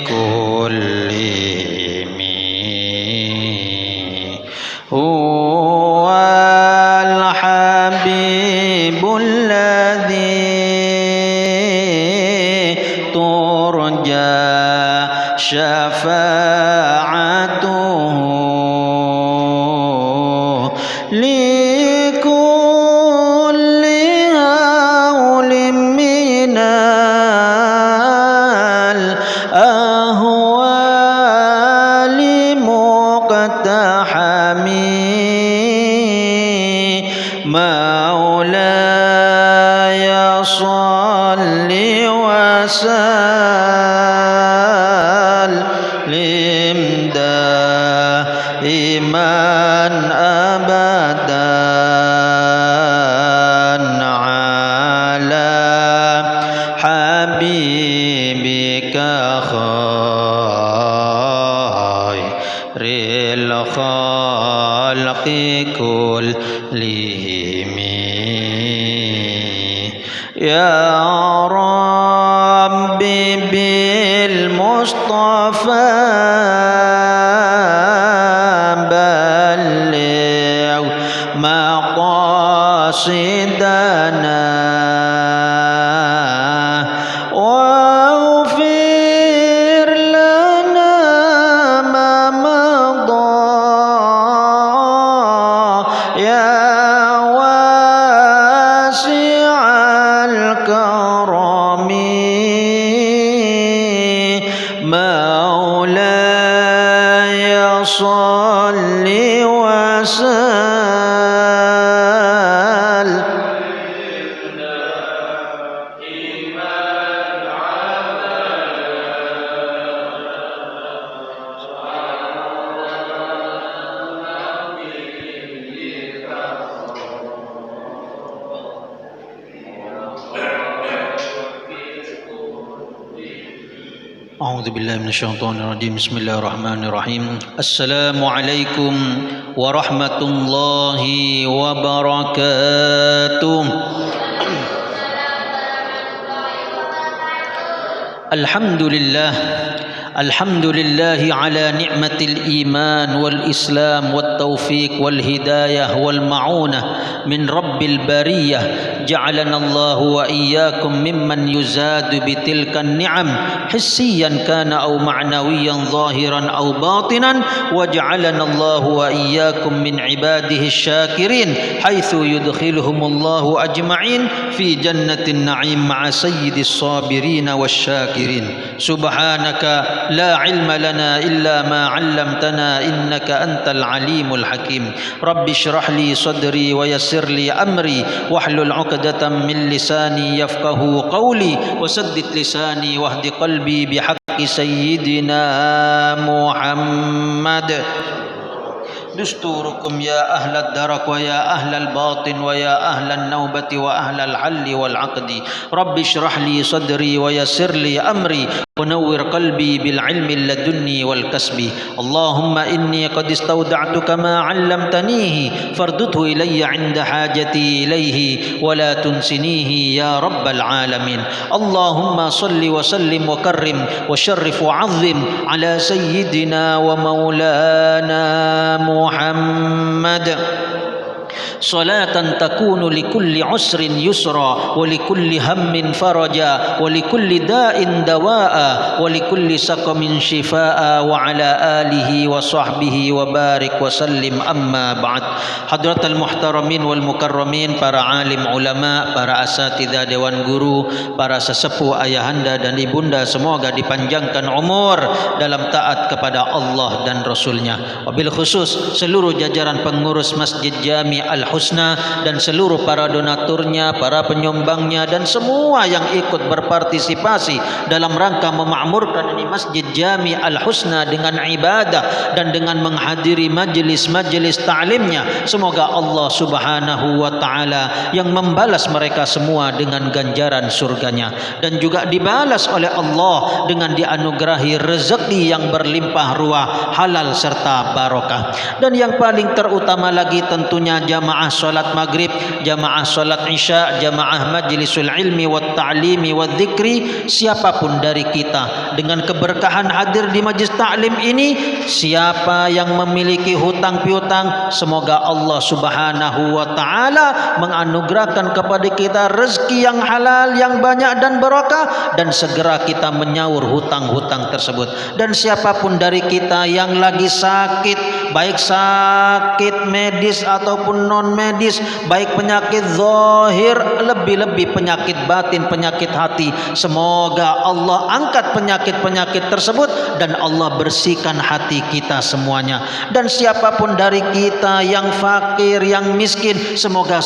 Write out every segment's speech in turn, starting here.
كلهم هو الحبيب الذي ترجى شفاعته لكل هول من الأهوال مقتحم مولاي صل وسلم دائما أبدا على حبيبك خير الخلق كلهم يا ربي بالمصطفى بلغ مقاصدنا واغفر لنا ما مضى يا واسع الكرم مولاي صل وسلم أعوذ بالله من الشيطان الرجيم بسم الله الرحمن الرحيم السلام عليكم ورحمة الله وبركاته الحمد لله على نعمة الإيمان والإسلام والتوفيق والهداية والمعونة من رب البرية جعلنا الله وإياكم ممن يزاد بتلك النعم حسيا كان أو معنويا ظاهرا أو باطنا وجعلنا الله وإياكم من عباده الشاكرين حيث يدخلهم الله أجمعين في جنة النعيم مع سيد الصابرين والشاكرين سبحانك لا علم لنا إلا ما علمتنا إنك أنت العليم الحكيم رب اشرح لي صدري ويسر لي أمري واحلل عقدة من لساني يفقه قولي وسدد لساني واهد قلبي بحق سيدنا محمد دستوركم يا أهل الدرك ويا أهل الباطن ويا أهل النوبة وأهل الحل والعقد رب اشرح لي صدري ويسر لي أمري ونور قلبي بالعلم اللدني والكسب اللهم إني قد استودعتك ما علمتنيه فاردده إلي عند حاجتي إليه ولا تنسنيه يا رب العالمين اللهم صل وسلم وكرم وشرف وعظم على سيدنا ومولانا محمد صلاة تكون لكل عسر يسرا ولكل هم فرجا ولكل داء دواء ولكل سقم شفاء وعلى آله وصحبه وبارك وسلم أما بعد حضرة المحترمين والmukarramin para alim ulama para asatidzah dewan guru para sesepuh ayahanda dan ibunda semoga dipanjangkan umur dalam taat kepada Allah dan Rasulnya wabil khusus seluruh jajaran pengurus Masjid Jami Al-Husna dan seluruh para donaturnya, para penyumbangnya dan semua yang ikut berpartisipasi dalam rangka memakmurkan ini Masjid Jami Al-Husna dengan ibadah dan dengan menghadiri majelis-majelis ta'limnya. Semoga Allah Subhanahu wa taala yang membalas mereka semua dengan ganjaran surganya dan juga dibalas oleh Allah dengan dianugerahi rezeki yang berlimpah ruah, halal serta barokah. Dan yang paling terutama lagi tentunya jamaah jamaah salat maghrib, jamaah salat isya, jamaah majlisul ilmi wat ta'limi wat dzikri. Siapapun dari kita dengan keberkahan hadir di majlis ta'lim ini, siapa yang memiliki hutang piutang, semoga Allah Subhanahu wa taala menganugerahkan kepada kita rezeki yang halal, yang banyak dan barokah, dan segera kita menyaur hutang-hutang tersebut. Dan siapapun dari kita yang lagi sakit, baik sakit medis ataupun non medis, baik penyakit zahir, lebih-lebih penyakit batin, penyakit hati, semoga Allah angkat penyakit-penyakit tersebut dan Allah bersihkan hati kita semuanya. Dan siapapun dari kita yang fakir, yang miskin, semoga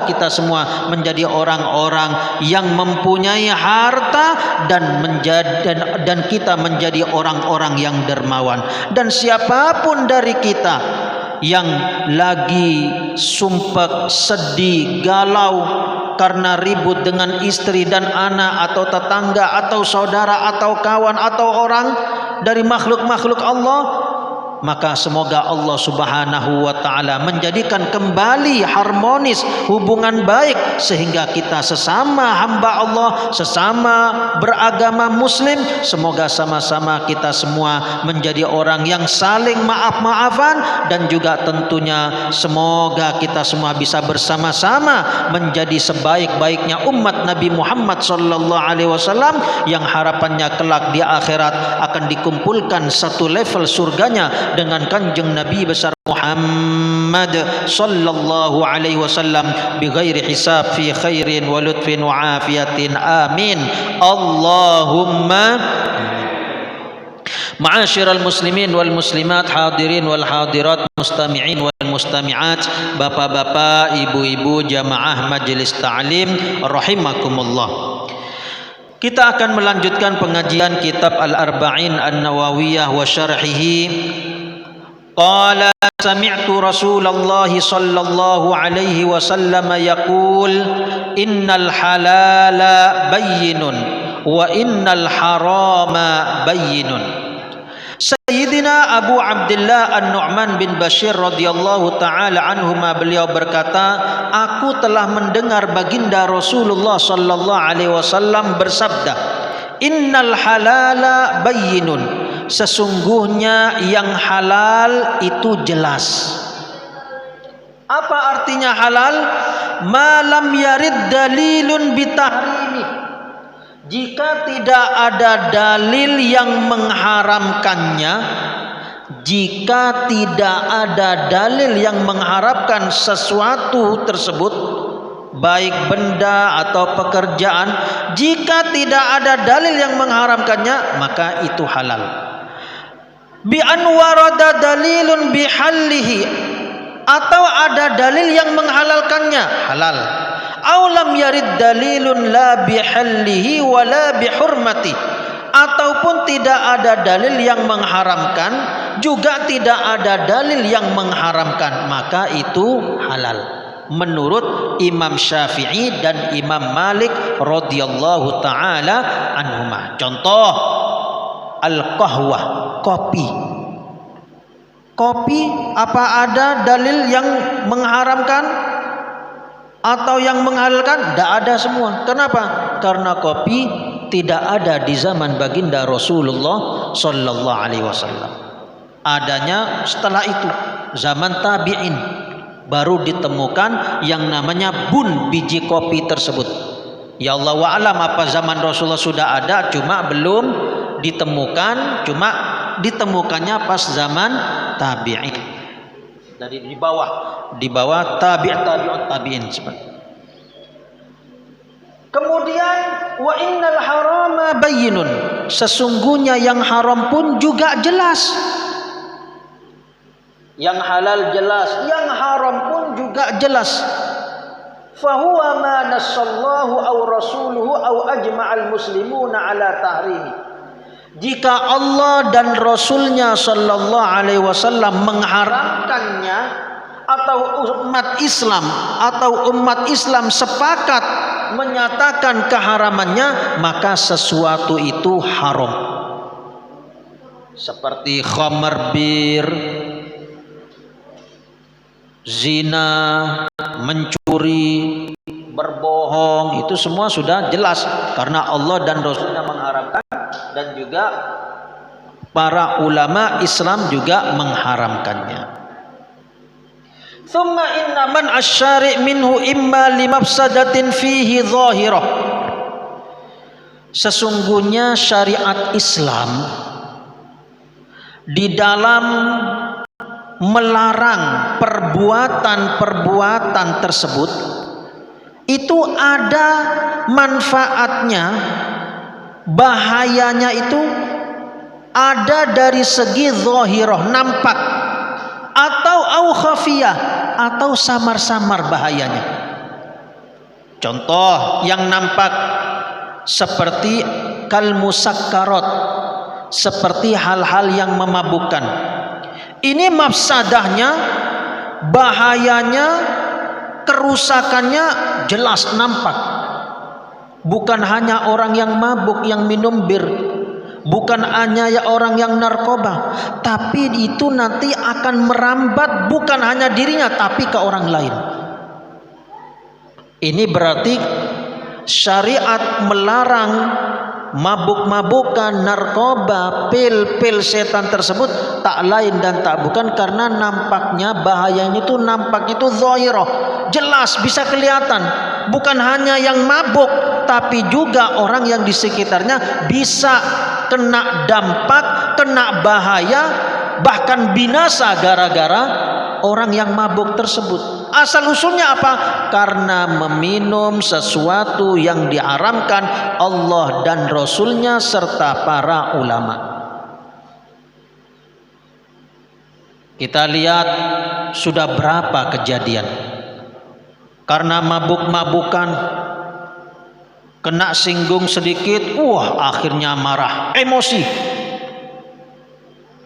kita semua menjadi orang-orang yang mempunyai harta dan kita menjadi orang-orang yang dermawan. Dan siapapun dari kita yang lagi sumpek, sedih, galau karena ribut dengan istri dan anak atau tetangga atau saudara atau kawan atau orang dari makhluk-makhluk Allah, maka semoga Allah Subhanahu wa taala menjadikan kembali harmonis hubungan baik, sehingga kita sesama hamba Allah, sesama beragama muslim, semoga sama-sama kita semua menjadi orang yang saling maaf-maafan, dan juga tentunya semoga kita semua bisa bersama-sama menjadi sebaik-baiknya umat Nabi Muhammad sallallahu alaihi wasallam, yang harapannya kelak di akhirat akan dikumpulkan satu level surganya dengan kanjeng Nabi besar Muhammad sallallahu alaihi wasallam bighairi hisab fi khairin wa lutfin wa afiyatin, amin Allahumma. Ma'asyiral muslimin wal muslimat, hadirin wal hadirat, mustami'in wal mustami'at, bapak-bapak, ibu-ibu, jamaah majelis ta'lim rahimakumullah. Kita akan melanjutkan pengajian kitab Al-Arba'in An-Nawawiyah wa syarhihi. Qala sami'tu Rasulullah sallallahu alaihi wasallam yaqul innal halala bayyinun wa innal harama bayyinun. Sayyidina Abu Abdullah An-Nu'man bin Bashir radhiyallahu taala anhuma, beliau berkata, aku telah mendengar baginda Rasulullah sallallahu alaihi wasallam bersabda, innal halala bayyinun, sesungguhnya yang halal itu jelas. Apa artinya halal? Malam yarid dalilun bitahrimi, jika tidak ada dalil yang mengharamkannya, jika tidak ada dalil yang mengharapkan sesuatu tersebut, baik benda atau pekerjaan, jika tidak ada dalil yang mengharamkannya, maka itu halal. Bi an warada dalilun bihallihi, atau ada dalil yang menghalalkannya, halal. Aw lam yarid dalilun la bihallihi wa la bihurmati, ataupun tidak ada dalil yang mengharamkan, juga tidak ada dalil yang mengharamkan, maka itu halal menurut Imam Syafi'i dan Imam Malik radhiyallahu taala anhuma. Contoh al-qahwah, kopi. Kopi, apa ada dalil yang mengharamkan atau yang menghalalkan? Tidak ada semua. Kenapa? Karena kopi tidak ada di zaman baginda Rasulullah sallallahu alaihi wasallam. Adanya setelah itu, zaman tabi'in, baru ditemukan yang namanya bun biji kopi tersebut. Ya Allah wa'alam apa zaman Rasulullah sudah ada, cuma belum ditemukan, cuma ditemukannya pas zaman tabi'in. Dari di bawah tabi'in. Kemudian wa innal harama bayyinun, sesungguhnya yang haram pun juga jelas. Yang halal jelas, yang haram pun juga jelas. Fahuwa ma nassallahu aw rasuluhu aw ajma'al muslimuna ala tahrimi, jika Allah dan Rasulnya sallallahu alaihi wasallam mengharamkannya, atau umat Islam sepakat menyatakan keharamannya, maka sesuatu itu haram. Seperti khamar bir, zina, mencuri, berbohong, itu semua sudah jelas karena Allah dan Rasulnya mengharamkan, dan juga para ulama Islam juga mengharamkannya. Thumma inna man asyari' minhu imma limafsadatin fihi zahirah. Sesungguhnya syariat Islam di dalam melarang perbuatan-perbuatan tersebut itu ada manfaatnya, bahayanya itu ada dari segi zahirah, nampak, atau au khafiyah, atau samar-samar bahayanya. Contoh yang nampak seperti kal musakkarat, seperti hal-hal yang memabukkan. Ini mafsadahnya, bahayanya, kerusakannya jelas nampak. Bukan hanya orang yang mabuk, yang minum bir, bukan hanya orang yang narkoba, tapi itu nanti akan merambat bukan hanya dirinya tapi ke orang lain. Ini berarti syariat melarang mabuk-mabukan, narkoba, pil-pil setan tersebut tak lain dan tak bukan karena nampaknya bahayanya itu, nampaknya itu zahirah, jelas bisa kelihatan. Bukan hanya yang mabuk tapi juga orang yang di sekitarnya bisa kena dampak, kena bahaya, bahkan binasa gara-gara orang yang mabuk tersebut. Asal usulnya apa? Karena meminum sesuatu yang diharamkan Allah dan Rasulnya serta para ulama. Kita lihat sudah berapa kejadian karena mabuk-mabukan, kena singgung sedikit, akhirnya marah, emosi.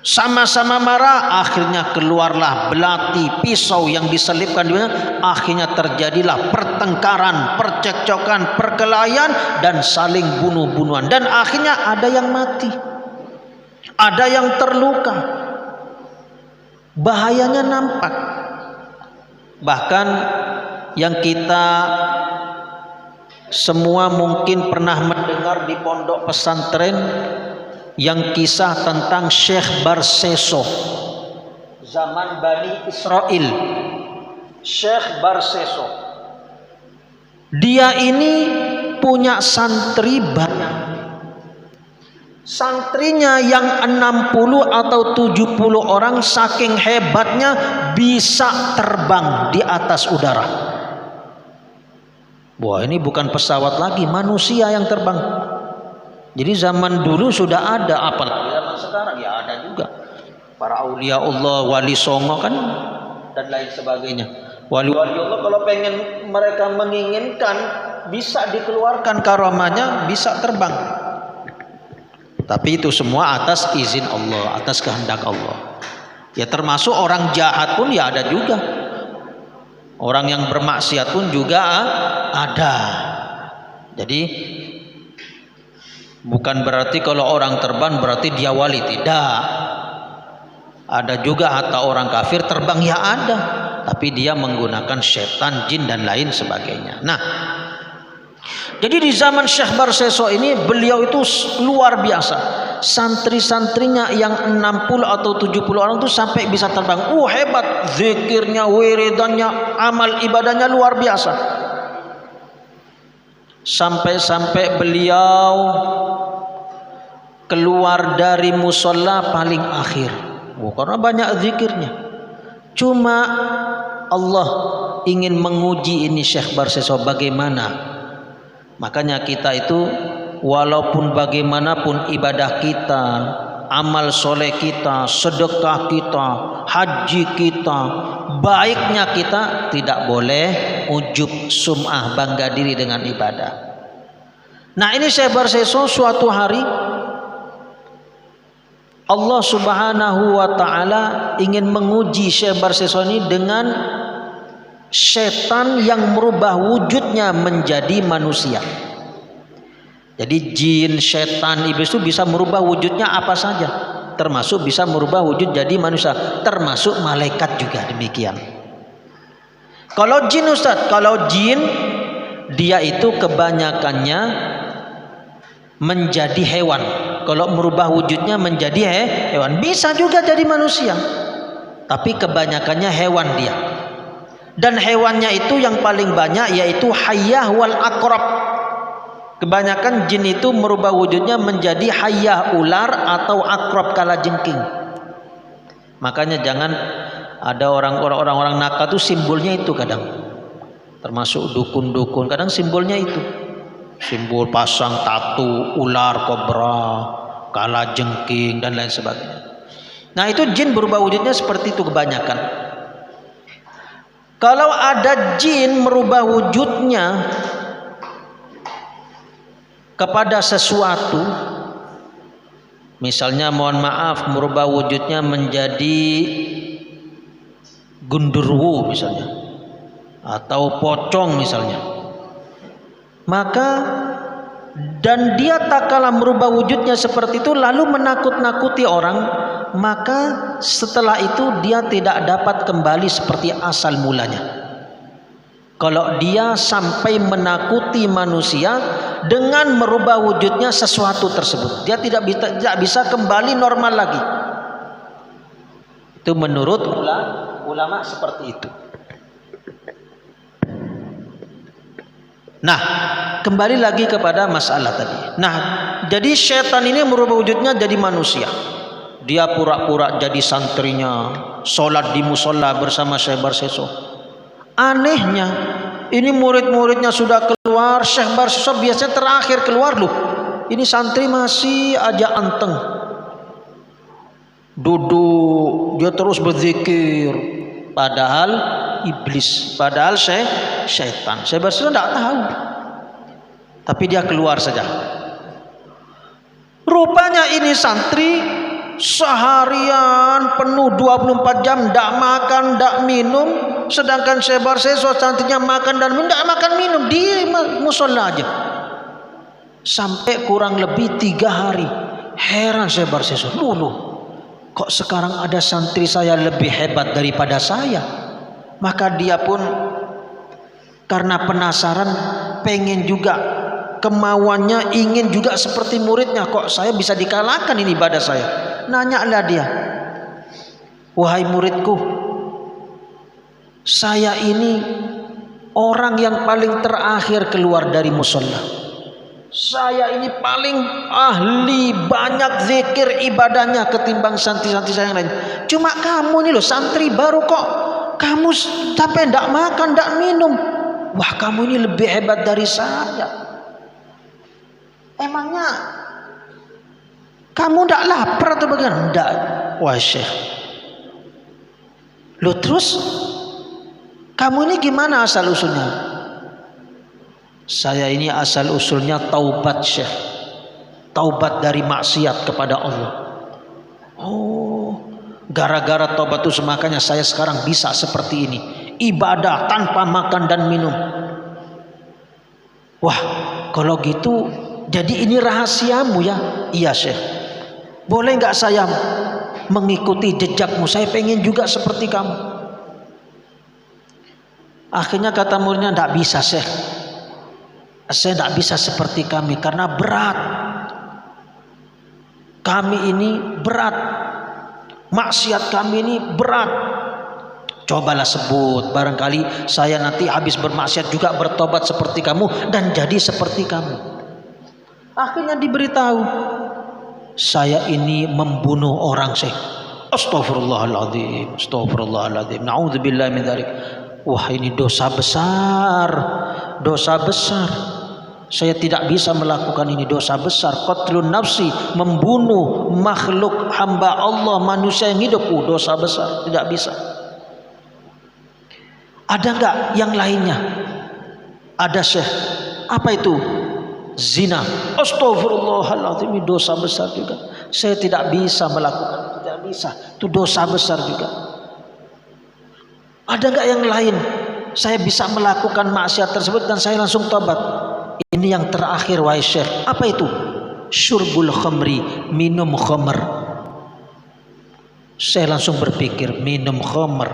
Sama-sama marah, akhirnya keluarlah belati, pisau yang diselipkan di mana, akhirnya terjadilah pertengkaran, percekcokan, perkelahian, dan saling bunuh-bunuhan. Dan akhirnya ada yang mati, ada yang terluka. Bahayanya nampak. Bahkan yang kita semua mungkin pernah mendengar di pondok pesantren, yang kisah tentang Syekh Barseso zaman Bani Israel. Syekh Barseso, dia ini punya santri banyak. Santrinya yang 60 atau 70 orang, saking hebatnya bisa terbang di atas udara. Wah, ini bukan pesawat lagi, manusia yang terbang. Jadi zaman dulu sudah ada, apalagi zaman sekarang ya ada juga. Para aulia Allah, wali songo kan, dan lain sebagainya. Wali-wali Allah kalau pengen mereka menginginkan bisa dikeluarkan karamahnya, bisa terbang. Tapi itu semua atas izin Allah, atas kehendak Allah. Ya termasuk orang jahat pun ya ada juga. Orang yang bermaksiat pun juga ada. Jadi bukan berarti kalau orang terbang berarti dia wali, tidak. Ada juga hatta orang kafir terbang ya ada, tapi dia menggunakan setan, jin dan lain sebagainya. Nah, jadi di zaman Syekh Barseso ini beliau itu luar biasa. Santri-santrinya yang 60 atau 70 orang itu sampai bisa terbang. Hebat, zikirnya, wiridannya, amal ibadahnya luar biasa. Sampai-sampai beliau keluar dari musola paling akhir, karena banyak zikirnya. Cuma Allah ingin menguji ini Syekh Barseso bagaimana. Makanya kita itu walaupun bagaimanapun ibadah kita, amal soleh kita, sedekah kita, haji kita, baiknya kita tidak boleh ujub, sum'ah, bangga diri dengan ibadah. Nah, ini Syekh Barseso suatu hari Allah Subhanahu wa ta'ala ingin menguji Syekh Barseso ini dengan setan yang merubah wujudnya menjadi manusia. Jadi jin, setan, iblis itu bisa merubah wujudnya apa saja, termasuk bisa merubah wujud jadi manusia, termasuk malaikat juga demikian. Kalau jin Ustaz, kalau jin dia itu kebanyakannya menjadi hewan. Kalau merubah wujudnya menjadi hewan, bisa juga jadi manusia. Tapi kebanyakannya hewan dia. Dan hewannya itu yang paling banyak yaitu hayyah wal aqrab. Kebanyakan jin itu merubah wujudnya menjadi hayyah, ular, atau aqrab, kalajengking. Makanya jangan ada orang-orang nakal itu simbolnya itu kadang. Termasuk dukun-dukun kadang simbolnya itu. Simbol pasang tatu, ular, kobra, kalajengking dan lain sebagainya. Nah, itu jin berubah wujudnya seperti itu kebanyakan. Kalau ada jin merubah wujudnya kepada sesuatu, misalnya mohon maaf merubah wujudnya menjadi gundurwo misalnya, atau pocong misalnya, maka dan dia tak kalah merubah wujudnya seperti itu lalu menakut-nakuti orang, maka setelah itu dia tidak dapat kembali seperti asal mulanya. Kalau dia sampai menakuti manusia dengan merubah wujudnya sesuatu tersebut, dia tidak bisa kembali normal lagi. Itu menurut ulama seperti itu. Nah, kembali lagi kepada masalah tadi. Nah, jadi setan ini merubah wujudnya jadi manusia. Dia pura-pura jadi santrinya, sholat di musola bersama Syekh Barseso. Anehnya, ini murid-muridnya sudah keluar, Syekh Barseso biasanya terakhir keluar loh. Ini santri masih aja anteng, duduk, dia terus berzikir. Padahal iblis, padahal syaitan. Syekh Barseso tidak tahu, tapi dia keluar saja. Rupanya ini santri seharian penuh 24 jam tidak makan, tidak minum. Sedangkan Syekh Barseso santrinya makan dan minum, tidak makan minum di musola aja sampai kurang lebih 3 hari. Heran Syekh Barseso, loh, kok sekarang ada santri saya lebih hebat daripada saya. Maka dia pun karena penasaran, pengen juga, kemauannya ingin juga seperti muridnya. Kok saya bisa dikalahkan ini ibadah saya? Nanyalah dia, wahai muridku, saya ini orang yang paling terakhir keluar dari musola. Saya ini paling ahli, banyak zikir ibadahnya ketimbang santri-santri saya yang lain. Cuma kamu ini loh santri baru, kok kamu sampai tidak makan, tidak minum. Wah, kamu ini lebih hebat dari saya. Emangnya kamu tidak lapar atau bagaimana? Tidak. Wah Syekh, loh terus kamu ini gimana asal usulnya? Saya ini asal usulnya taubat Syekh, taubat dari maksiat kepada Allah. Oh, gara-gara taubat itu makanya saya sekarang bisa seperti ini, ibadah tanpa makan dan minum. Wah, kalau gitu jadi ini rahasiamu ya? Iya Syekh. Boleh nggak saya mengikuti jejakmu? Saya pengen juga seperti kamu. Akhirnya kata muridnya, tidak bisa Syekh, saya tidak bisa seperti kami karena berat. Kami ini berat, maksiat kami ini berat. Cobalah sebut, barangkali saya nanti habis bermaksiat juga bertobat seperti kamu dan jadi seperti kamu. Akhirnya diberitahu, saya ini membunuh orang Syekh. Astaghfirullahaladzim, astaghfirullahaladzim, na'udzubillah min dzalik. Wah, ini dosa besar, dosa besar. Saya tidak bisa melakukan ini, dosa besar. Qatlun nafsi, membunuh makhluk hamba Allah, manusia yang hidup, dosa besar, tidak bisa. Ada enggak yang lainnya? Ada Syekh. Apa itu? Zina. Astaghfirullahaladzim, ini dosa besar juga. Saya tidak bisa melakukan, tidak bisa. Itu dosa besar juga. Ada enggak yang lain? Saya bisa melakukan maksiat tersebut dan saya langsung tobat. Ini yang terakhir wahai Syekh. Apa itu? Syurbul khamri, minum khamr. Saya langsung berpikir, minum khamr.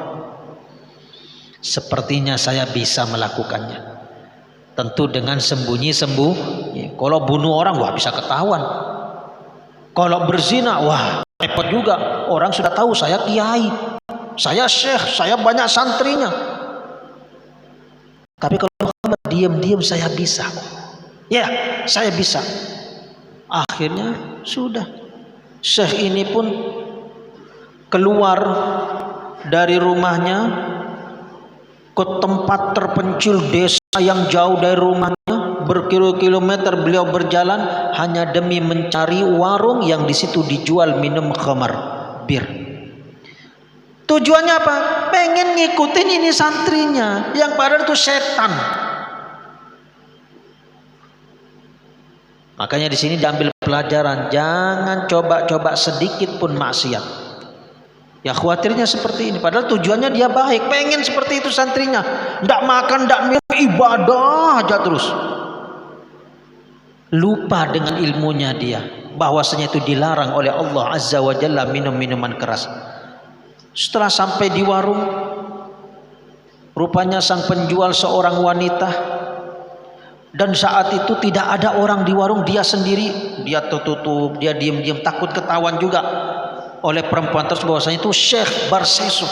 Sepertinya saya bisa melakukannya. Tentu dengan sembunyi-sembunyi. Kalau bunuh orang, wah bisa ketahuan. Kalau berzina, wah repot juga. Orang sudah tahu saya kiai, saya syekh, saya banyak santrinya. Tapi kalau Muhammad diam-diam saya bisa. Ya, saya bisa. Akhirnya sudah. Syekh ini pun keluar dari rumahnya ke tempat terpencil desa yang jauh dari rumahnya, berkilo-kilometer beliau berjalan hanya demi mencari warung yang di situ dijual minum khamar, bir. Tujuannya apa? Pengen ngikutin ini santrinya yang padahal itu setan. Makanya di sini diambil pelajaran, jangan coba-coba sedikit pun maksiat. Ya khawatirnya seperti ini. Padahal tujuannya dia baik, pengen seperti itu santrinya. Ndak makan, ndak minum, ibadah aja terus. Lupa dengan ilmunya dia, bahwasanya itu dilarang oleh Allah Azza wa Jalla minum minuman keras. Setelah sampai di warung, rupanya sang penjual seorang wanita. Dan saat itu tidak ada orang di warung, dia sendiri. Dia tertutup, dia diam-diam, takut ketahuan juga oleh perempuan tersebut bahwasanya itu Syekh Barseso.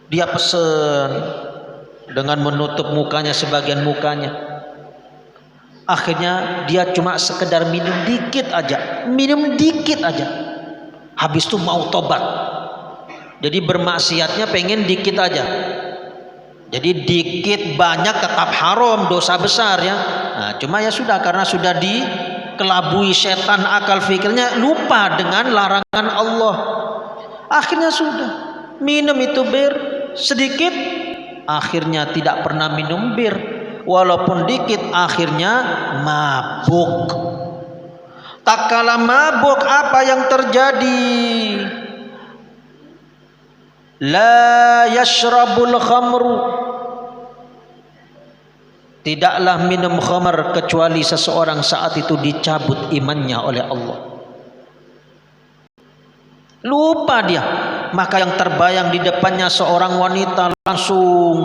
Dia pesen dengan menutup mukanya, sebagian mukanya. Akhirnya dia cuma sekedar minum dikit aja, habis itu mau tobat. Jadi bermaksiatnya pengen dikit aja. Jadi dikit banyak tetap haram, dosa besar ya. Nah, cuma ya sudah, karena sudah dikelabui setan akal fikirnya, lupa dengan larangan Allah. Akhirnya sudah minum itu bir sedikit, akhirnya tidak pernah minum bir, walaupun dikit, akhirnya mabuk. Tak kala mabuk, apa yang terjadi? La yashrabul khamru, tidaklah minum khamar kecuali seseorang saat itu dicabut imannya oleh Allah. Lupa dia. Maka yang terbayang di depannya seorang wanita, langsung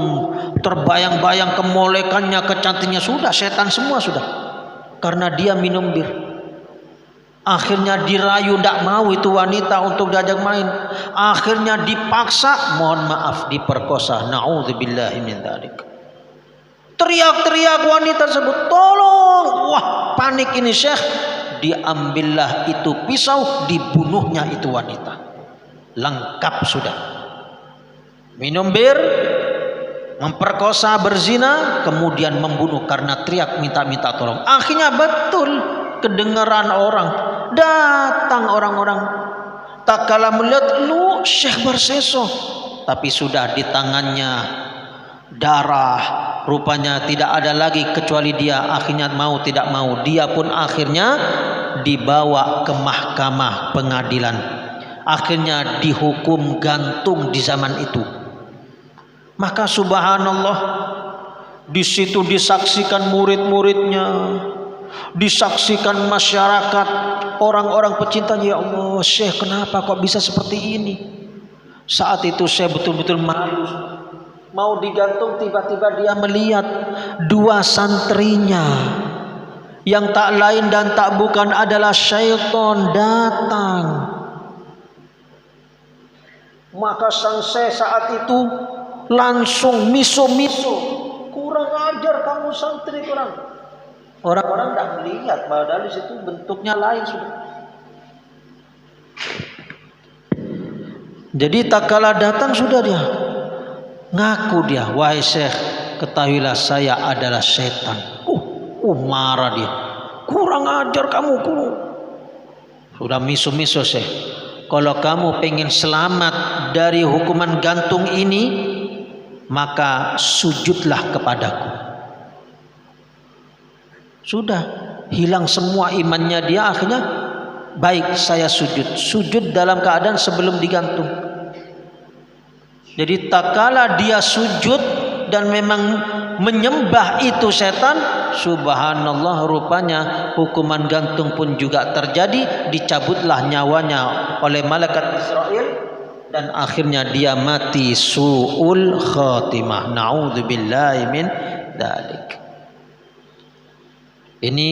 terbayang-bayang kemolekannya, kecantiknya, sudah setan semua sudah. Karena dia minum bir. Akhirnya dirayu, tidak mau itu wanita untuk diajak main. Akhirnya dipaksa, mohon maaf, diperkosa. Na'udzubillahi min dzalik. Teriak-teriak wanita tersebut, tolong. Wah, panik ini Syekh. Diambillah itu pisau, dibunuhnya itu wanita. Lengkap sudah. Minum bir, memperkosa, berzina, kemudian membunuh karena teriak minta-minta tolong. Akhirnya betul kedengaran orang, datang orang-orang. Tak kala melihat, lu Syekh Barseso, tapi sudah di tangannya darah. Rupanya tidak ada lagi kecuali dia. Akhirnya mau tidak mau, dia pun akhirnya dibawa ke mahkamah pengadilan. Akhirnya dihukum gantung di zaman itu. Maka subhanallah, di situ disaksikan murid-muridnya, disaksikan masyarakat, orang-orang pecintanya. Ya Allah, Syekh kenapa kok bisa seperti ini? Saat itu saya betul-betul malu. Mau digantung, tiba-tiba dia melihat dua santrinya yang tak lain dan tak bukan adalah syaitan datang. Maka sang Syekh saat itu langsung miso-miso, kurang ajar kamu santri kurang. Orang-orang tidak melihat, padahal di situ bentuknya lain sudah. Jadi tak kala datang sudah dia ngaku dia, wahai Syekh, ketahuilah saya adalah setan. Marah dia, kurang ajar kamu. Sudah miso-miso Syekh, kalau kamu pengen selamat dari hukuman gantung ini, maka sujudlah kepadaku. Sudah hilang semua imannya dia. Akhirnya baik, saya sujud dalam keadaan sebelum digantung. Jadi tak kala dia sujud dan memang menyembah itu setan, subhanallah, rupanya hukuman gantung pun juga terjadi. Dicabutlah nyawanya oleh malaikat Israel. dan akhirnya dia mati su'ul khatimah. Na'udzubillahi min dzalik. Ini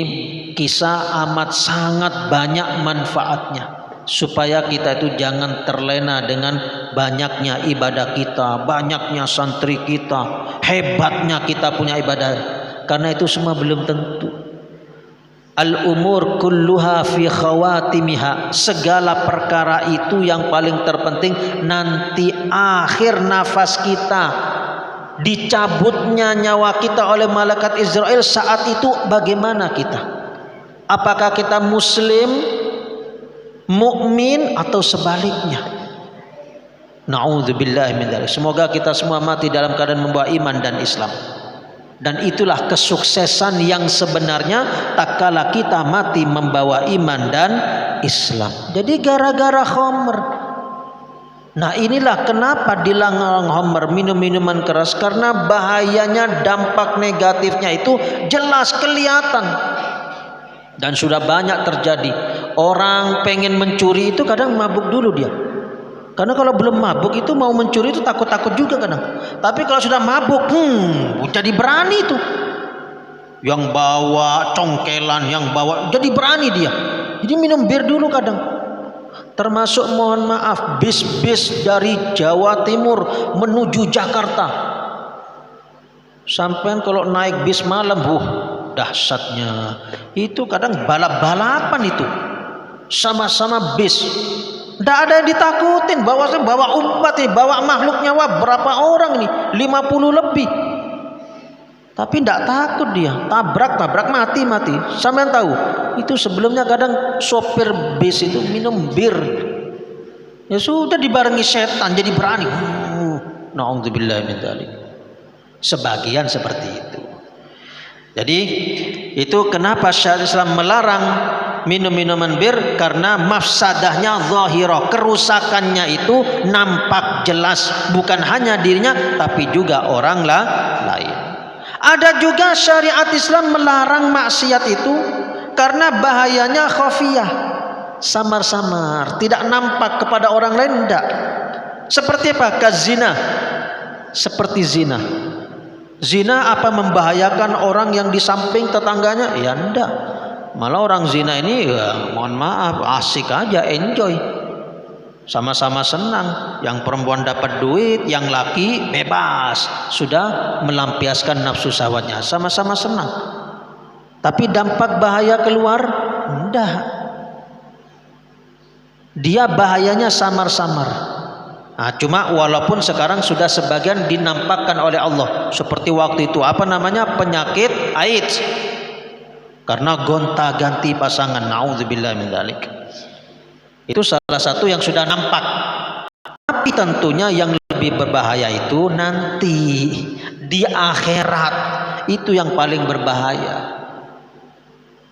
kisah amat sangat banyak manfaatnya, supaya kita itu jangan terlena dengan banyaknya ibadah kita, banyaknya santri kita, hebatnya kita punya ibadah, karena itu semua belum tentu. Al-umur kulluha fi khawatimiha, segala perkara itu yang paling terpenting nanti akhir nafas kita, dicabutnya nyawa kita oleh malaikat Israel, saat itu bagaimana kita? Apakah kita muslim, mukmin, atau sebaliknya? Na'udzubillahi min dzalik. Semoga kita semua mati dalam keadaan membawa iman dan Islam. Dan itulah kesuksesan yang sebenarnya tak kala kita mati membawa iman dan Islam. Jadi gara-gara khamr. Nah, inilah kenapa dilarang khamr, minum minuman keras, karena bahayanya, dampak negatifnya itu jelas kelihatan. Dan sudah banyak terjadi. Orang pengen mencuri itu kadang mabuk dulu dia. Karena kalau belum mabuk itu mau mencuri itu takut-takut juga kadang. Tapi kalau sudah mabuk, jadi berani itu. Yang bawa congkelan, yang bawa, jadi berani dia. Jadi minum bir dulu kadang. Termasuk mohon maaf bis-bis dari Jawa Timur menuju Jakarta. Sampai kalau naik bis malam, dahsyatnya. Itu kadang balap-balapan itu. Sama-sama bis. Tidak ada yang ditakutin, bawa umat ini, bawa makhluk nyawa berapa orang ini, 50 lebih. Tapi tidak takut dia, tabrak mati. Sampean tahu, itu sebelumnya kadang sopir bis itu minum bir. Ya sudah dibarengi setan jadi berani. Na'udzubillahi min dzalik. Sebagian seperti itu. Jadi itu kenapa syariat Islam melarang minum minuman bir, karena mafsadahnya zahirah, kerusakannya itu nampak jelas, bukan hanya dirinya tapi juga orang lain. Ada juga syariat Islam melarang maksiat itu karena bahayanya khafiyah, samar-samar, tidak nampak kepada orang lain, enggak. Seperti apa? Kazina. Seperti zina. Zina apa membahayakan orang yang di samping tetangganya? Ya enggak. Malah orang zina ini ya, mohon maaf, asik aja, enjoy. Sama-sama senang. Yang perempuan dapat duit, yang laki bebas. Sudah melampiaskan nafsu syahwatnya, sama-sama senang. Tapi dampak bahaya keluar? Enggak. Dia bahayanya samar-samar. Nah, cuma walaupun sekarang sudah sebagian dinampakkan oleh Allah, seperti waktu itu apa namanya, penyakit AIDS, karena gonta-ganti pasangan. Na'udzubillah min dzalik. Itu salah satu yang sudah nampak. Tapi tentunya yang lebih berbahaya itu nanti di akhirat, itu yang paling berbahaya.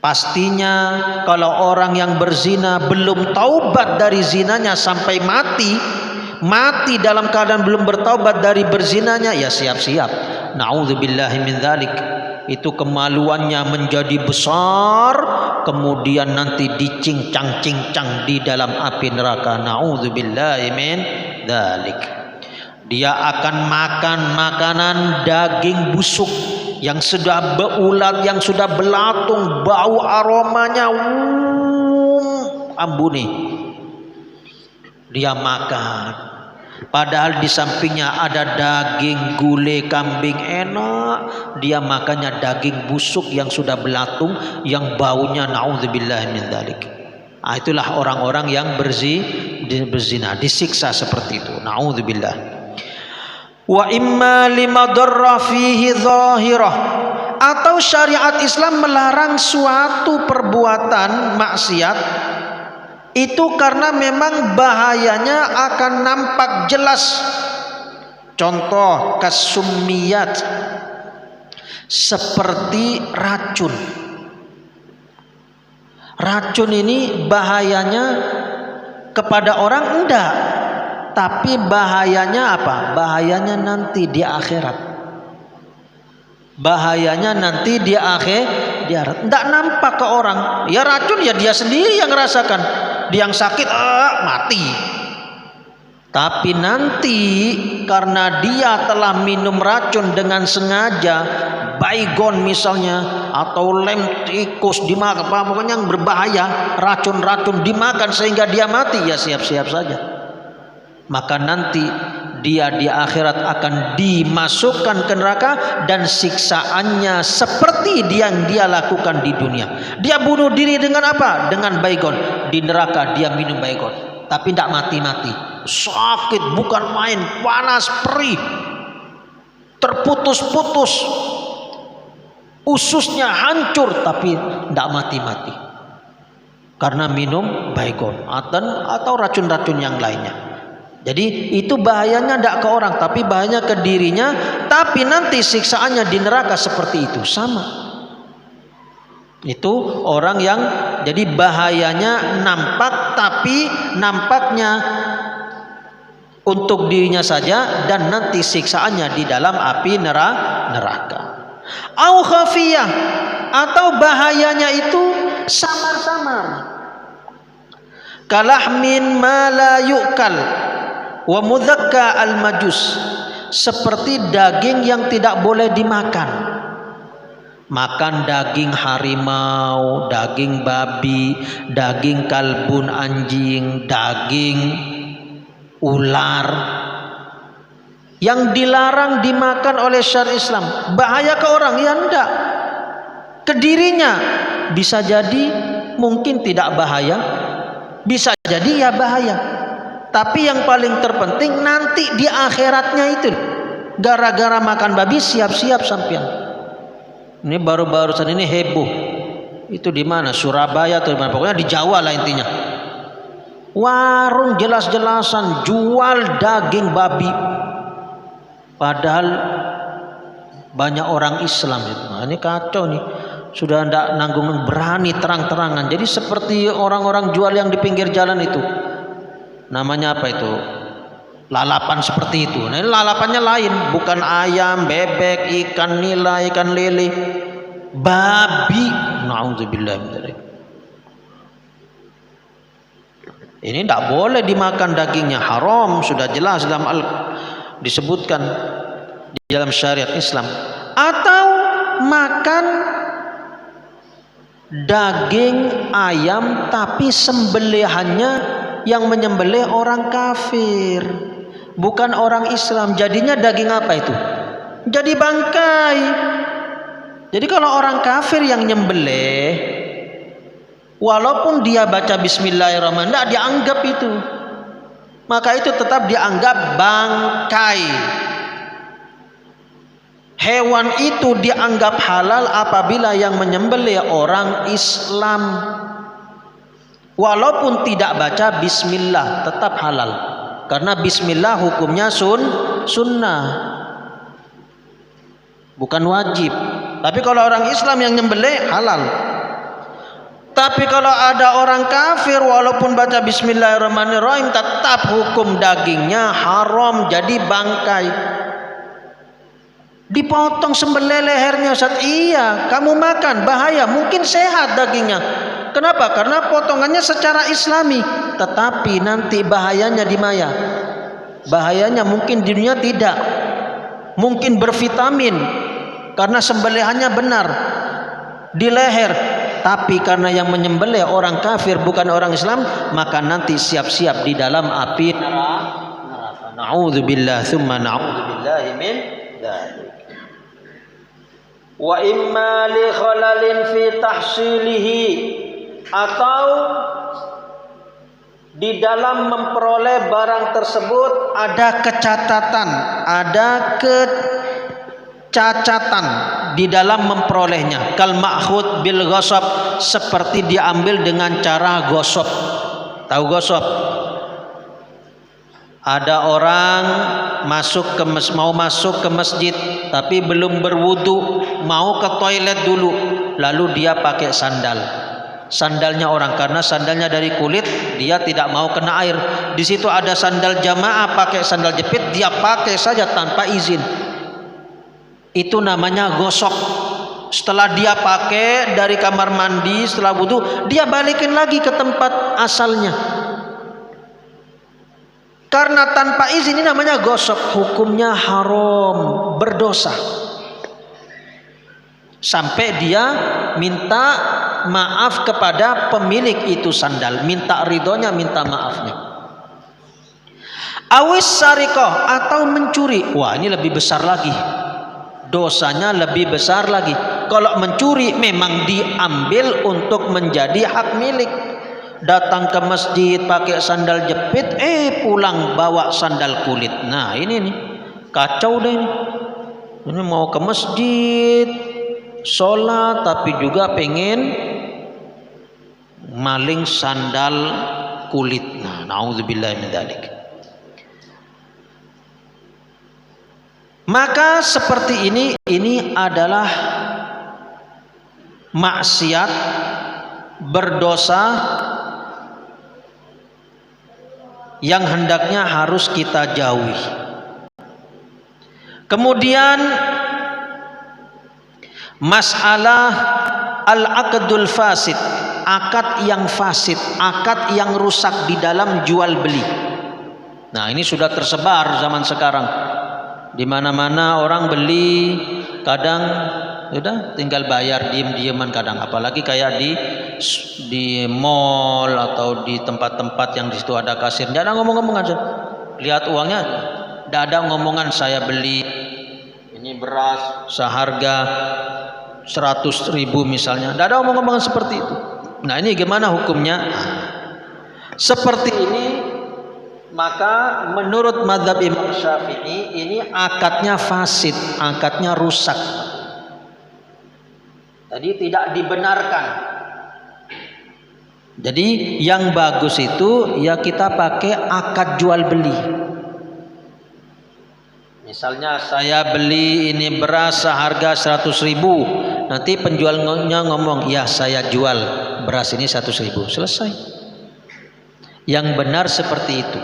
Pastinya kalau orang yang berzina belum taubat dari zinanya sampai mati dalam keadaan belum bertaubat dari berzinanya, ya siap-siap. Na'udzubillahi min dzalik. Itu kemaluannya menjadi besar, kemudian nanti dicincang-cincang di dalam api neraka. Na'udzubillahi min dzalik. Dia akan makan makanan daging busuk yang sudah beulat, yang sudah belatung, bau aromanya ambuni. Dia makan. Padahal di sampingnya ada daging gulai kambing enak, dia makannya daging busuk yang sudah belatung, yang baunya na'udzubillah min dzalik. Itulah orang-orang yang berzina, disiksa seperti itu. Na'udzubillah. Wa imma limadarra fihi zahirah, atau syariat Islam melarang suatu perbuatan maksiat itu karena memang bahayanya akan nampak jelas. Contoh kasumiyat, seperti racun. Racun ini bahayanya kepada orang enggak, tapi bahayanya apa? Bahayanya nanti di akhirat. Bahayanya nanti di akhirat. Enggak nampak ke orang. Ya racun ya dia sendiri yang merasakan. Dia yang sakit mati. Tapi nanti karena dia telah minum racun dengan sengaja, baygon misalnya, atau lem tikus dimakan, pokoknya yang berbahaya, racun-racun dimakan sehingga dia mati, ya siap-siap saja. Maka nanti dia di akhirat akan dimasukkan ke neraka dan siksaannya seperti yang dia lakukan di dunia. Dia bunuh diri dengan apa? Dengan baygon. Di neraka dia minum baygon, tapi tidak mati-mati. Sakit bukan main, panas, perih, terputus-putus, ususnya hancur, tapi tidak mati-mati karena minum baygon atau racun-racun yang lainnya. Jadi itu bahayanya tidak ke orang, tapi bahayanya ke dirinya. Tapi nanti siksaannya di neraka seperti itu, sama. Itu orang yang jadi bahayanya nampak, tapi nampaknya untuk dirinya saja, dan nanti siksaannya di dalam api neraka. Au khafiyah, atau bahayanya itu samar-samar. Kalahmin ma la yu'kal wa mudzakka al majus, seperti daging yang tidak boleh dimakan. Makan daging harimau, daging babi, daging kalbun anjing, daging ular, yang dilarang dimakan oleh syariat Islam. Bahaya ke orang? Ya enggak. Ke dirinya bisa jadi mungkin tidak bahaya, bisa jadi ya bahaya. Tapi yang paling terpenting nanti di akhiratnya itu, gara-gara makan babi siap-siap sampean. Ini baru-barusan ini heboh. Itu di mana? Surabaya atau di mana? Pokoknya di Jawa lah intinya. Warung jelas-jelasan jual daging babi, padahal banyak orang Islam. Nah, ini kacau nih, sudah tidak nanggung, berani terang-terangan. Jadi seperti orang-orang jual yang di pinggir jalan itu, namanya apa itu, lalapan seperti itu. Nah, ini lalapannya lain, bukan ayam, bebek, ikan nila, ikan lele, babi. Na'udzubillah min dzalik. Ini tidak boleh dimakan dagingnya, haram, sudah jelas dalam disebutkan di dalam syariat Islam. Atau makan daging ayam tapi sembelihannya yang menyembelih orang kafir, bukan orang Islam. Jadinya daging apa itu? Jadi bangkai. Jadi kalau orang kafir yang nyembelih, walaupun dia baca bismillahirrahmanirrahim, tidak dianggap itu. Maka itu tetap dianggap bangkai. Hewan itu dianggap halal apabila yang menyembelih orang Islam. Walaupun tidak baca bismillah, tetap halal. Karena bismillah hukumnya sunnah, bukan wajib. Tapi kalau orang Islam yang nyembelih halal. Tapi kalau ada orang kafir walaupun baca bismillahirrahmanirrahim, tetap hukum dagingnya haram, jadi bangkai. Dipotong sembelih lehernya, Ustaz. Iya, kamu makan bahaya, mungkin sehat dagingnya. Kenapa? Karena potongannya secara islami. Tetapi nanti bahayanya di mana? Bahayanya mungkin di dunia tidak. Mungkin bervitamin karena sembelihannya benar di leher. Tapi karena yang menyembelih orang kafir bukan orang Islam, maka nanti siap-siap di dalam api neraka. Na'udzubillah tsumma na'udzubillahi min dzalik. Wa imma li khalalin fi tahsilihi, atau di dalam memperoleh barang tersebut ada kecacatan, di dalam memperolehnya. Kal ma'khud bil ghasab, seperti diambil dengan cara gosok. Tahu gosok? Ada orang mau masuk ke masjid tapi belum berwudu, mau ke toilet dulu, lalu dia pakai sandal. Sandalnya orang, karena sandalnya dari kulit, dia tidak mau kena air. Di situ ada sandal jamaah pakai sandal jepit, dia pakai saja tanpa izin. Itu namanya gosok. Setelah dia pakai dari kamar mandi, setelah wudu, dia balikin lagi ke tempat asalnya. Karena tanpa izin ini namanya gosok, hukumnya haram, berdosa. Sampai dia minta maaf kepada pemilik itu sandal, minta ridhonya, minta maafnya. Awis sarikoh, atau mencuri. Wah, ini lebih besar lagi, dosanya lebih besar lagi. Kalau mencuri memang diambil untuk menjadi hak milik. Datang ke masjid pakai sandal jepit, pulang bawa sandal kulit. Nah ini nih kacau deh ini. Ini mau ke masjid sholat tapi juga pengen maling sandal kulit. Nah, naudzubillah min dzalik. Maka seperti ini adalah maksiat, berdosa yang hendaknya harus kita jauhi. Kemudian masalah al-aqdul fasid, akad yang fasid, akad yang rusak di dalam jual beli. Nah, ini sudah tersebar zaman sekarang. Di mana-mana orang beli, kadang udah tinggal bayar diem-dieman kadang, apalagi kayak di mall atau di tempat-tempat yang di situ ada kasir, tidak ada ngomong-ngomong aja, lihat uangnya, tidak ada ngomongan saya beli ini beras seharga 100.000 misalnya, tidak ada ngomong-ngomongan seperti itu. Nah ini gimana hukumnya? Seperti ini, maka menurut mazhab Imam Syafi'i ini akadnya fasid, akadnya rusak. Jadi tidak dibenarkan. Jadi yang bagus itu ya kita pakai akad jual beli. Misalnya saya beli ini beras seharga 100.000, nanti penjualnya ngomong, ya saya jual beras ini 100.000, selesai. Yang benar seperti itu.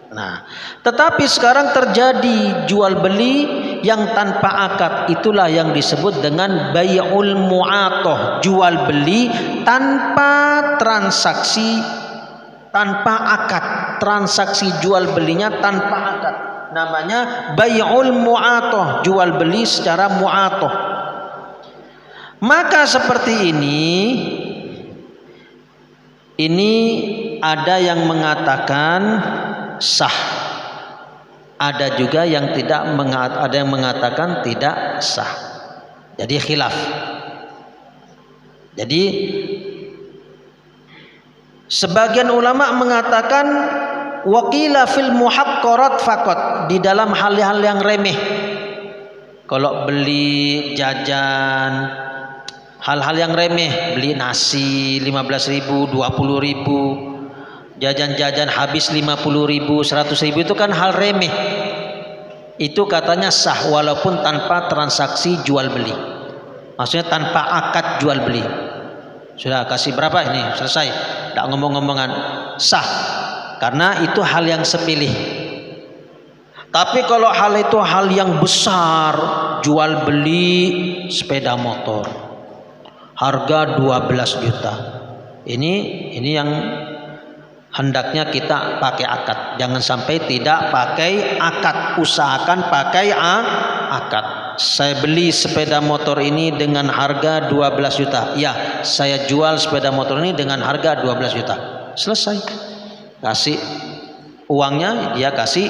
Nah, tetapi sekarang terjadi jual beli yang tanpa akad, itulah yang disebut dengan bai'ul mu'atoh, jual beli tanpa transaksi, tanpa akad, transaksi jual belinya tanpa akad, namanya bai'ul mu'atoh, jual beli secara mu'atoh. Maka seperti ini ada yang mengatakan sah, ada juga yang mengatakan tidak sah. Jadi khilaf. Jadi sebagian ulama mengatakan waqila fil muhaqqarat faqat, di dalam hal-hal yang remeh. Kalau beli jajan, hal-hal yang remeh, beli nasi 15.000, 20.000, jajan-jajan habis 50.000, 100.000, itu kan hal remeh. Itu katanya sah walaupun tanpa transaksi jual beli. Maksudnya tanpa akad jual beli. Sudah kasih berapa ini, selesai. Tidak ngomong-ngomongan, sah. Karena itu hal yang sepilih. Tapi kalau hal itu hal yang besar, jual beli sepeda motor harga 12 juta. Ini yang hendaknya kita pakai akad. Jangan sampai tidak pakai akad. Usahakan pakai akad. Saya beli sepeda motor ini dengan harga 12 juta. Ya, saya jual sepeda motor ini dengan harga 12 juta. Selesai. Kasih uangnya, dia kasih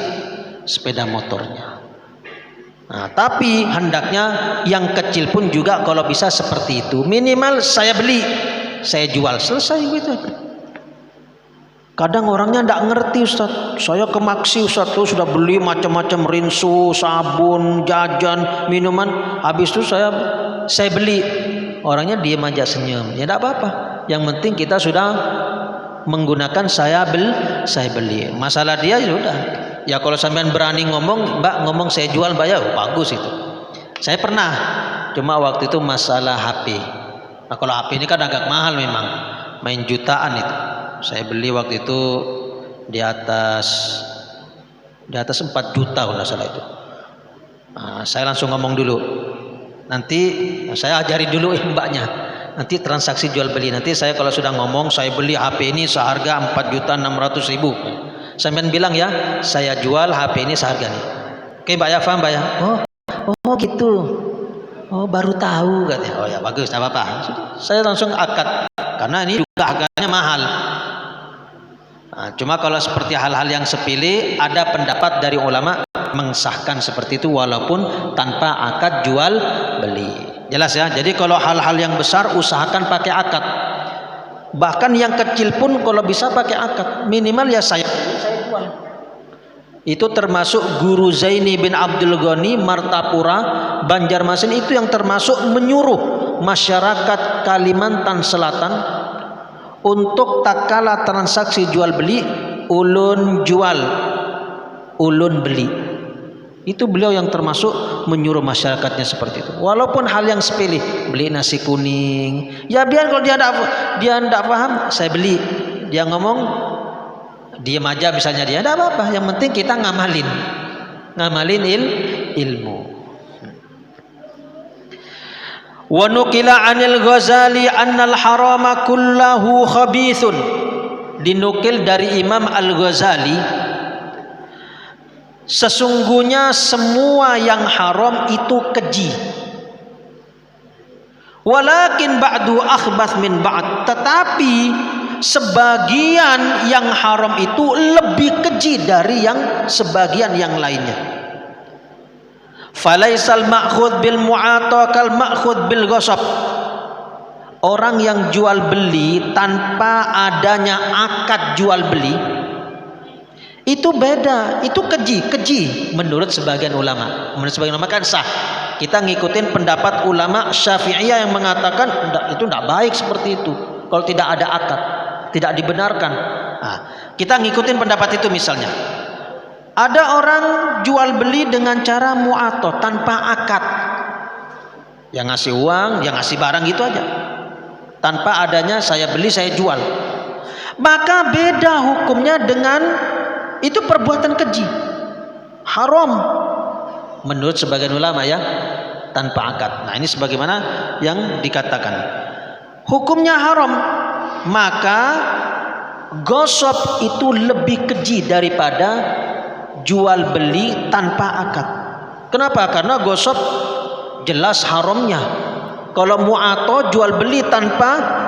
sepeda motornya. Nah, tapi hendaknya yang kecil pun juga kalau bisa seperti itu. Minimal saya beli, saya jual. Selesai gitu. Kadang orangnya tidak ngerti, Ustaz. Saya ke Maksi, Ustaz, tuh sudah beli macam-macam rinso, sabun, jajan, minuman. Habis itu saya beli. Orangnya diam aja, senyum. Ya tidak apa-apa. Yang penting kita sudah menggunakan saya beli. Masalah dia sudah. Ya kalau sampean berani ngomong, Mbak ngomong saya jual, Mbak, ya bagus itu. Saya pernah. Cuma waktu itu masalah HP. Nah kalau HP ini kan agak mahal memang. Main jutaan itu. Saya beli waktu itu di atas 4 juta kalau salah itu. Nah, saya langsung ngomong dulu. Nanti saya ajari dulu mbaknya. Nanti transaksi jual beli. Nanti saya kalau sudah ngomong saya beli HP ini seharga 4.600.000. Sampean bilang ya, saya jual HP ini seharga ini. Oke Mbak ya, paham Mbak ya? Oh gitu. Oh baru tahu katanya. Oh ya bagus, tidak apa-apa. Saya langsung akad karena ini juga harganya mahal. Nah, cuma kalau seperti hal-hal yang sepele, ada pendapat dari ulama mengesahkan seperti itu walaupun tanpa akad jual beli. Jelas ya. Jadi kalau hal-hal yang besar usahakan pakai akad. Bahkan yang kecil pun kalau bisa pakai akad. Minimal ya saya jual. Itu termasuk Guru Zaini bin Abdul Ghani Martapura Banjarmasin, itu yang termasuk menyuruh masyarakat Kalimantan Selatan untuk tak kala transaksi jual beli, ulun jual, ulun beli. Itu beliau yang termasuk menyuruh masyarakatnya seperti itu. Walaupun hal yang sepele, beli nasi kuning, ya biar kalau dia tidak paham, saya beli. Dia ngomong, diam aja misalnya dia, tidak apa-apa. Yang penting kita ngamalin ilmu. Wa nuqila 'anil Ghazali annal harama kullahu khabithun. Dinukil dari Imam Al-Ghazali, sesungguhnya semua yang haram itu keji. Walakin ba'du akhbath min ba'd. Tetapi sebagian yang haram itu lebih keji dari yang sebagian yang lainnya. Falaisal ma'khudh bil mu'ata kal ma'khudh bil ghasab. Orang yang jual beli tanpa adanya akad jual beli itu beda, itu keji menurut sebagian ulama. Menurut sebagian ulama kan sah. Kita ngikutin pendapat ulama Syafi'iyah yang mengatakan itu tidak baik seperti itu. Kalau tidak ada akad, tidak dibenarkan. Nah, kita ngikutin pendapat itu misalnya. Ada orang jual beli dengan cara mu'ato tanpa akad. Yang ngasih uang, yang ngasih barang gitu aja. Tanpa adanya saya beli, saya jual. Maka beda hukumnya dengan itu perbuatan keji, haram menurut sebagian ulama ya, tanpa akad. Nah ini sebagaimana yang dikatakan hukumnya haram, maka gosop itu lebih keji daripada jual beli tanpa akad. Kenapa? Karena gosop jelas haramnya. Kalau mu'ato jual beli tanpa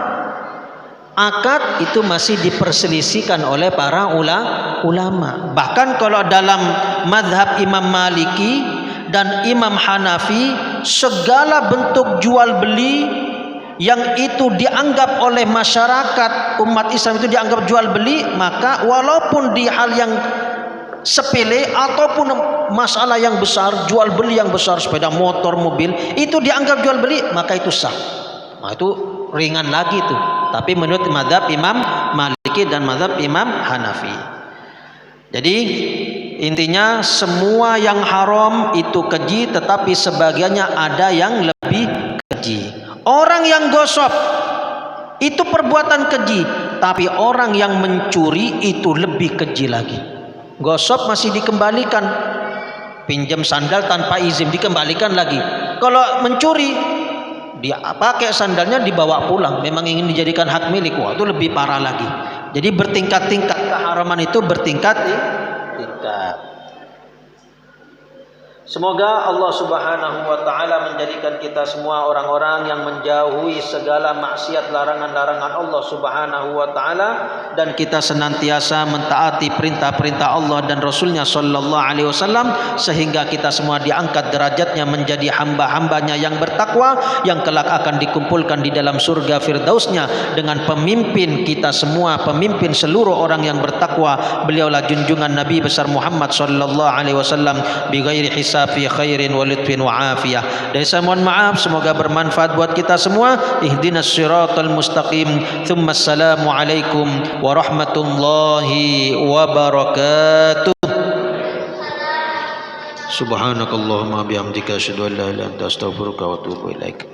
akad itu masih diperselisihkan oleh para ulama. Bahkan kalau dalam mazhab Imam Maliki dan Imam Hanafi, segala bentuk jual beli yang itu dianggap oleh masyarakat umat Islam itu dianggap jual beli, maka walaupun di hal yang sepele ataupun masalah yang besar, jual beli yang besar, sepeda motor, mobil, itu dianggap jual beli, maka itu sah. Nah itu ringan lagi tuh. Tapi menurut mazhab Imam Maliki dan mazhab Imam Hanafi. Jadi intinya semua yang haram itu keji, tetapi sebagiannya ada yang lebih keji. Orang yang gosop itu perbuatan keji, tapi orang yang mencuri itu lebih keji lagi. Gosop masih dikembalikan, pinjam sandal tanpa izin dikembalikan lagi. Kalau mencuri, dia pakai sandalnya dibawa pulang, memang ingin dijadikan hak milik, wah itu lebih parah lagi. Jadi bertingkat-tingkat, keharaman itu bertingkat-tingkat. Semoga Allah Subhanahu wa taala menjadikan kita semua orang-orang yang menjauhi segala maksiat, larangan-larangan Allah Subhanahu wa taala, dan kita senantiasa mentaati perintah-perintah Allah dan Rasulnya sallallahu alaihi wasallam, sehingga kita semua diangkat derajatnya menjadi hamba-hambanya yang bertakwa, yang kelak akan dikumpulkan di dalam surga firdausnya dengan pemimpin kita semua, pemimpin seluruh orang yang bertakwa. Beliaulah junjungan Nabi besar Muhammad sallallahu alaihi wasallam bi ghairi hisab fi khairin wa lutfin wa afiyah. Dan saya mohon maaf, semoga bermanfaat buat kita semua. Ihdinas siratal mustaqim. Thumma assalamu alaikum warahmatullahi wabarakatuh. Subhanakallahumma bihamdika asyhadu an la ilaha illa anta astaghfiruka wa atubu ilaik.